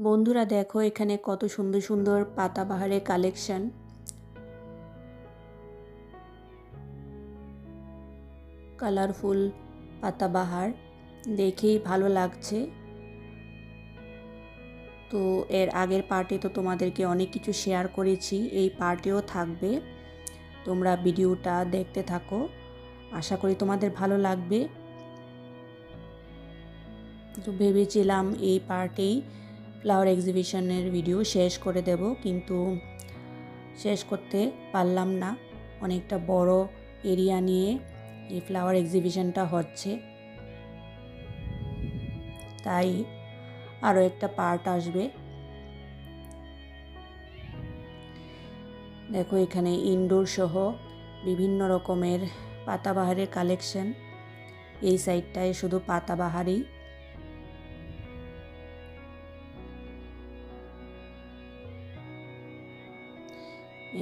বন্ধুরা দেখো এখানে কত সুন্দর সুন্দর পাতাবাহারের কালেকশন। কালারফুল পাতাবাহার দেখেই ভালো লাগছে। তো এর আগের পার্টে তো তোমাদেরকে অনেক কিছু শেয়ার করেছি, এই পার্টেও থাকবে। তোমরা ভিডিওটা দেখতে থাকো, আশা করি তোমাদের ভালো লাগবে। তো ভেবেছিলাম এই পার্টেই ফ্লাওয়ার এক্সিবিশনের ভিডিও শেষ করে দেব, কিন্তু শেষ করতে পারলাম না। অনেকটা বড় এরিয়া নিয়ে এই ফ্লাওয়ার এক্সিবিশনটা হচ্ছে, তাই আরও একটা পার্ট আসবে। দেখো এখানে ইনডোর সহ বিভিন্ন রকমের পাতাবাহারের কালেকশন। এই সাইডটায় শুধু পাতাবাহারই।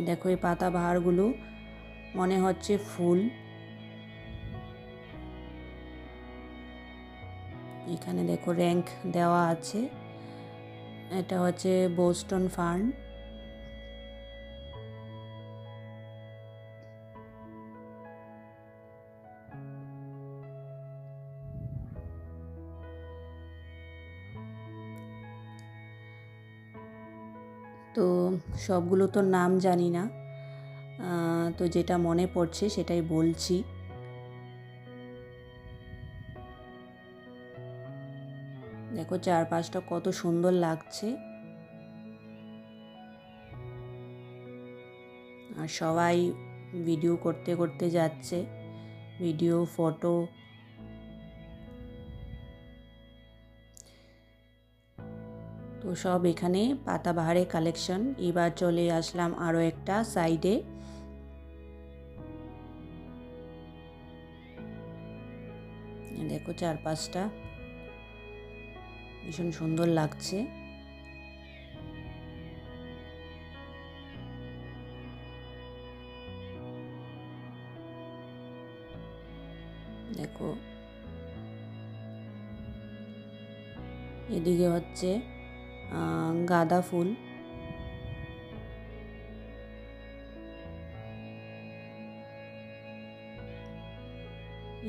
দেখো এই পাতাবাহারগুলো মনে হচ্ছে ফুল। এখানে দেখো র্যাঙ্ক দেওয়া আছে। এটা হচ্ছে বোস্টন ফার্ন। তো সবগুলো তো নাম জানি না, তো যেটা মনে পড়ছে সেটাই বলছি। দেখো চারপাশটা কত সুন্দর লাগছে, আর সবাই ভিডিও করতে করতে যাচ্ছে, ভিডিও ফটো। তো সব এখানে পাতাবাহারের কালেকশন। এবার চলে আসলাম আরও একটা সাইডে। দেখো চারপাশটা ভীষণ সুন্দর লাগছে। দেখো এদিকে হচ্ছে গাঁদা ফুল।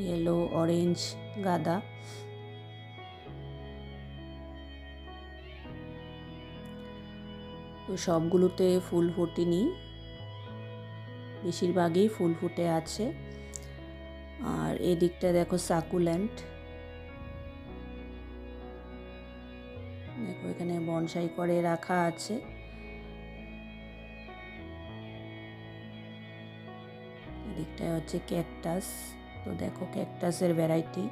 ইয়েলো অরেঞ্জ গাঁদা। তো সবগুলোতে ফুল ফোটেনি, বেশিরভাগই ফুল ফুটে আছে। আর এদিকটা দেখো সাকুল্যান্ট। দেখো এখানে বনসাই করে রাখা আছে। এদিকটায় হচ্ছে ক্যাকটাস। তো দেখো ক্যাকটাসের ভ্যারাইটি।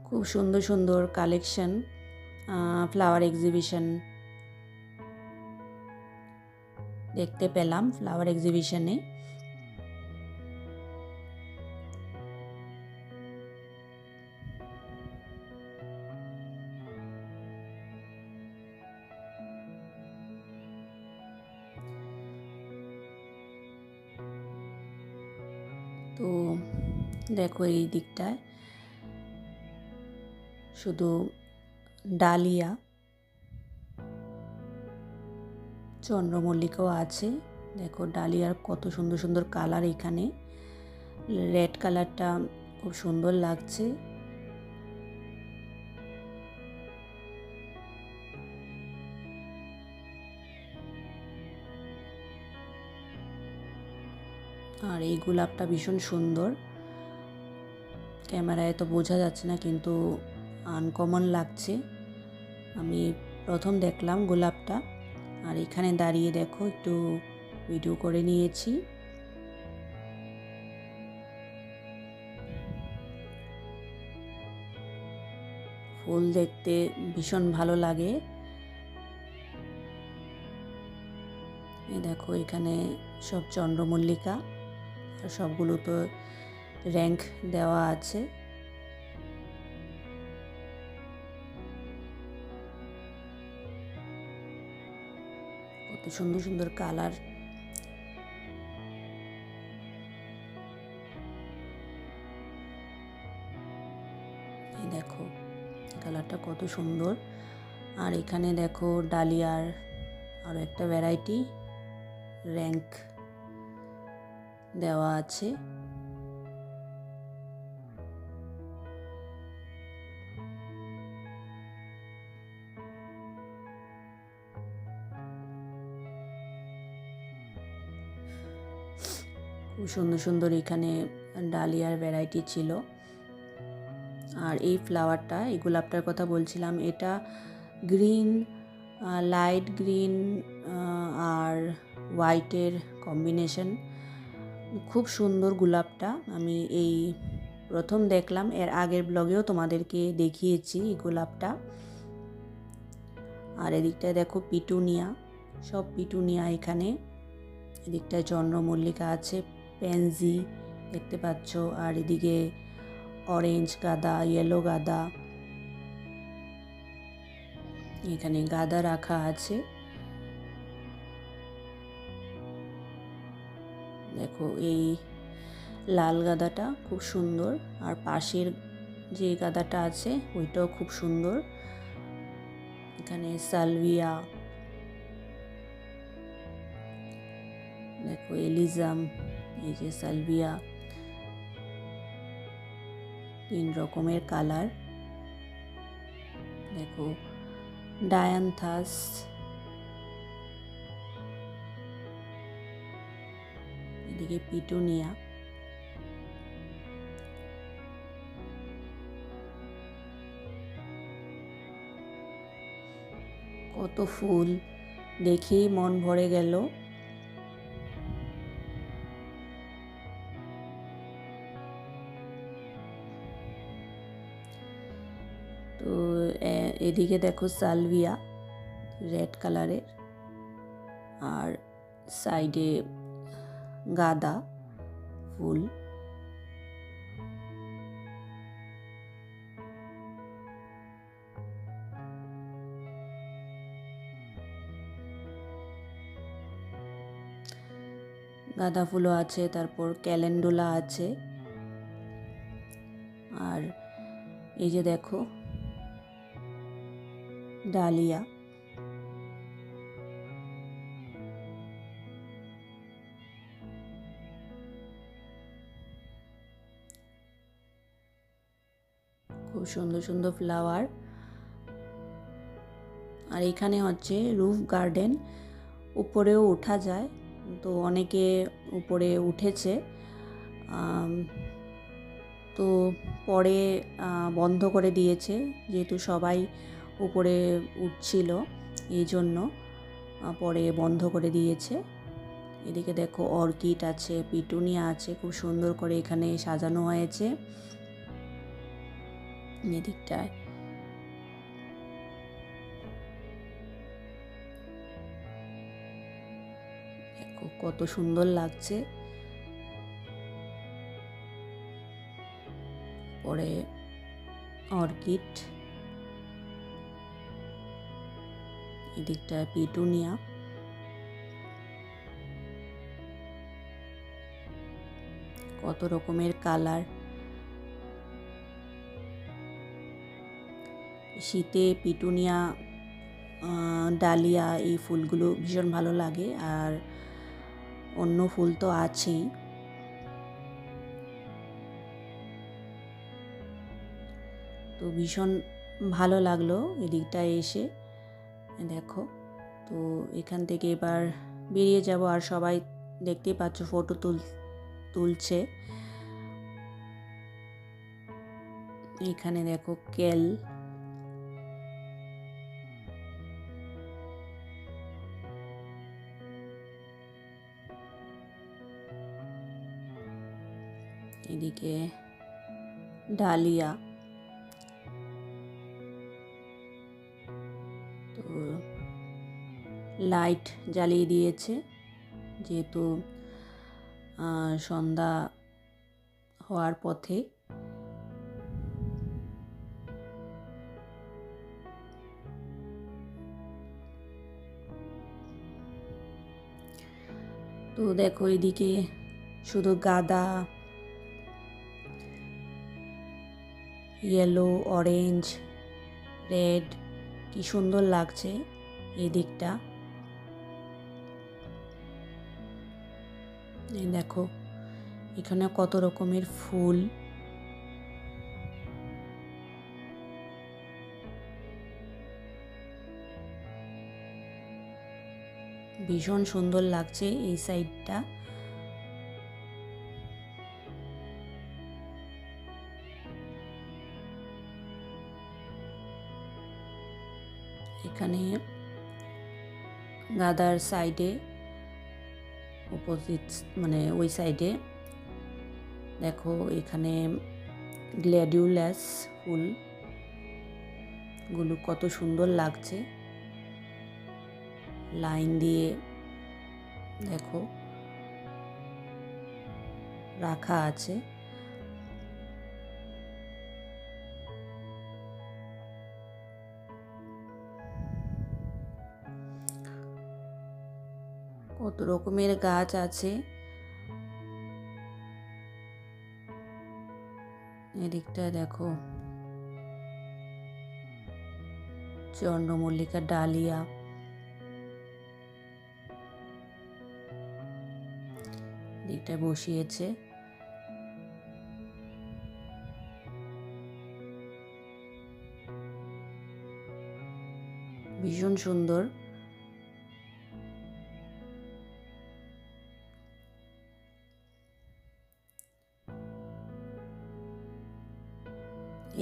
খুব সুন্দর সুন্দর কালেকশন ফ্লাওয়ার এক্সিবিশন দেখতে পেলাম ফ্লাওয়ার এক্সিবিশনে। তো দেখো এই দিকটায় শুধু ডালিয়া, চন্দ্রমল্লিকাও আছে। দেখো ডালিয়ার কত সুন্দর সুন্দর কালার। এখানে রেড কালারটা খুব সুন্দর লাগছে। আর এই গোলাপটা ভীষণ সুন্দর, ক্যামেরায় তো বোঝা যাচ্ছে না, কিন্তু আনকমন লাগছে। আমি প্রথম দেখলাম গোলাপটা, আর এখানে দাঁড়িয়ে দেখো একটু ভিডিও করে নিয়েছি। ফুল দেখতে ভীষণ ভালো লাগে। এই দেখো এখানে সব চন্দ্রমল্লিকা, আর সবগুলো তো র্যাঙ্ক দেওয়া আছে। কত এত সুন্দর সুন্দর কালার। এই দেখো কালারটা কত সুন্দর। আর এখানে দেখো ডালিয়ার আরও একটা ভ্যারাইটি র্যাঙ্ক দেওয়া আছে। খুব সুন্দর সুন্দর এখানে ডালিয়ার ভ্যারাইটি ছিল। আর এই ফ্লাওয়ারটা, এই গোলাপটার কথা বলছিলাম, এটা গ্রিন, লাইট গ্রিন আর হোয়াইটের কম্বিনেশন। খুব সুন্দর গোলাপটা। আমি এই প্রথম দেখলাম, এর আগের ব্লগেও তোমাদেরকে দেখিয়েছি এই গোলাপটা। আর এদিকটায় দেখো পিটুনিয়া, সব পিটুনিয়া এখানে। এদিকটায় চন্দ্রমল্লিকা আছে, পেনজি দেখতে পাচ্ছ। আর এদিকে অরেঞ্জ গাঁদা, ইয়েলো গাঁদা, এখানে গাঁদা রাখা আছে। দেখো এই লাল গাঁদাটা খুব সুন্দর, আর পাশের যে গাঁদাটা আছে ওইটাও খুব সুন্দর। এখানে সালভিয়া, দেখো এলিজাম, এই যে সালভিয়া, 3 রকমের কালার। দেখো ডায়ান্থাস, এদিকে পিটুনিয়া। কত ফুল, দেখেই মন ভরে গেল। তো এদিকে দেখো সালভিয়া রেড কালারের, আর সাইডে গাঁদা ফুল। গাঁদা ফুলও আছে, তারপর ক্যালেন্ডুলা আছে। আর এই যে দেখো ডালিয়া। খুব সুন্দর সুন্দর ফ্লাওয়ার। আর এখানে হচ্ছে রুফ গার্ডেন, উপরেও ওঠা যায়। তো অনেকে উপরে উঠেছে, তো পরে বন্ধ করে দিয়েছে, যেহেতু সবাই উপরে উঠছিল এই জন্য পরে বন্ধ করে দিয়েছে। এদিকে দেখো অর্কিড আছে, পিটুনিয়া আছে, খুব সুন্দর করে এখানে সাজানো হয়েছে। এদিকটায় দেখো কত সুন্দর লাগছে। পরে অর্কিড, এদিকটায় পিটুনিয়া। কত রকমের কালার। শীতে পিটুনিয়া, ডালিয়া, এই ফুলগুলো ভীষণ ভালো লাগে। আর অন্য ফুল তো আছেই। তো ভীষণ ভালো লাগলো এদিকটায় এসে। দেখো, তো এখান থেকে এবার বেরিয়ে যাব। আর সবাই দেখতেই পাচ্ছ ফটো তুলছে। এখানে দেখো কেল, এদিকে ডালিয়া। তো লাইট জ্বালিয়ে দিয়েছে, যেহেতু সন্ধ্যা হওয়ার পথে। তো দেখো এদিকে শুধু গাঁদা, ইয়েলো, অরেঞ্জ, রেড, কি সুন্দর লাগছে এই দিকটা। এই দেখো এখানে কত রকমের ফুল। ভীষণ সুন্দর লাগছে এই সাইডটা। এখানে গাদার সাইডে অপোজিট মানে ওই সাইডে দেখো এখানে গ্ল্যাডিওলাস ফুলগুলো কত সুন্দর লাগছে, লাইন দিয়ে দেখো রাখা আছে। কত রকমের গাছ আছে। এদিকটা দেখো চন্দ্রমল্লিকা, ডালিয়া, দিকটা বসিয়েছে। ভীষণ সুন্দর।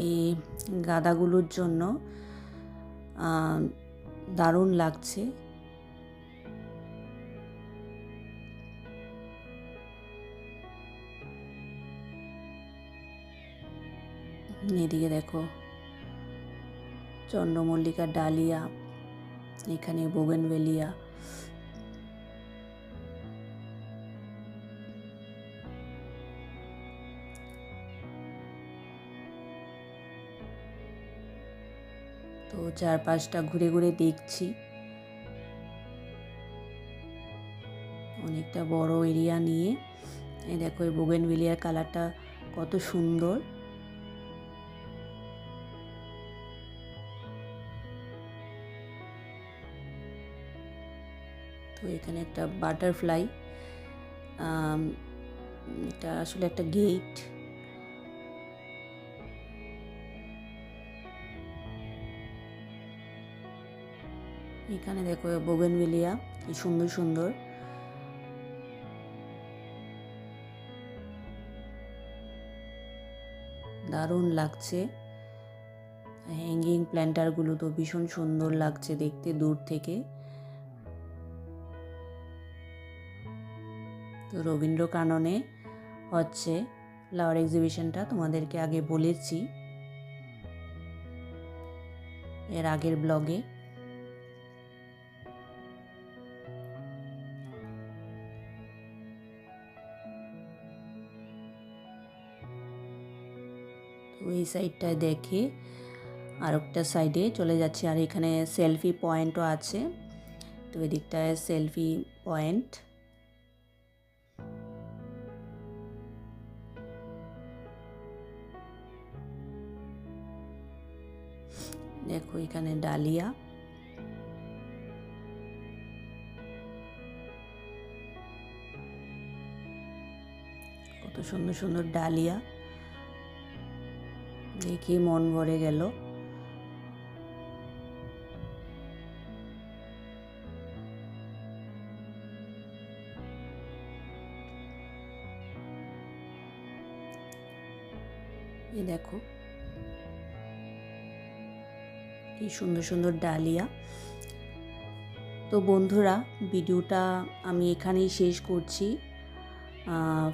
এই গাঁদাগুলোর জন্য দারুণ লাগছে। এদিকে দেখো চন্দ্রমল্লিকা, ডালিয়া, এখানে বোগেনভেলিয়া। তো চারপাশটা ঘুরে ঘুরে দেখছি। অনেকটা বড় এরিয়া নিয়ে। এই দেখো এই বোগেনভেলিয়ার কালারটা কত সুন্দর। তো এখানে একটা বাটারফ্লাই, এটা আসলে একটা গেট। এখানে দেখো বোগেনভেলিয়া কি সুন্দর সুন্দর। দারুণ লাগছে। হ্যাঙ্গিং প্ল্যান্টারগুলো তো ভীষণ সুন্দর লাগছে দেখতে দূর থেকে। তো রবীন্দ্র কাননে হচ্ছে ফ্লাওয়ার এক্সিবিশনটা, তোমাদেরকে আগে বলেছি এর আগের ব্লগে। তো এই সাইডটায় দেখে আর একটা সাইডে চলে যাচ্ছে। আর এখানে সেলফি পয়েন্টও আছে। তো এদিকটায় সেলফি পয়েন্ট। দেখো এখানে ডালিয়া, কত সুন্দর সুন্দর ডালিয়া, দেখে মন ভরে গেল। এই দেখো কি সুন্দর সুন্দর ডালিয়া। তো বন্ধুরা ভিডিওটা আমি এখানেই শেষ করছি।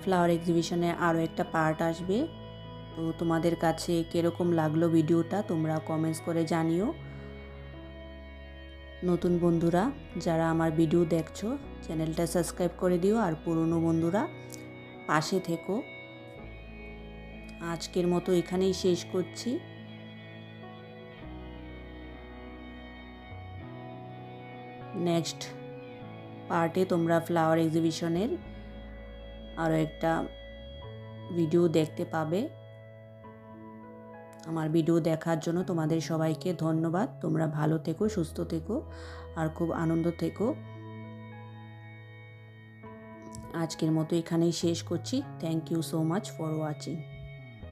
ফ্লাওয়ার এক্সিবিশনে আরও একটা পার্ট আসবে। তো তোমাদের কাছে কীরকম লাগলো ভিডিওটা তোমরা কমেন্টস করে জানিও। নতুন বন্ধুরা যারা আমার ভিডিও দেখছো চ্যানেলটা সাবস্ক্রাইব করে দিও, আর পুরনো বন্ধুরা পাশে থেকো। আজকের মতো এখানেই শেষ করছি। নেক্সট পার্টে তোমরা ফ্লাওয়ার এক্সিবিশনের আরও একটা ভিডিও দেখতে পাবে। আমার ভিডিও দেখার জন্য তোমাদের সবাইকে ধন্যবাদ। তোমরা ভালো থেকো, সুস্থ থেকো আর খুব আনন্দ থেকো। আজকের মতো এখানেই শেষ করছি। Thank you so much for watching.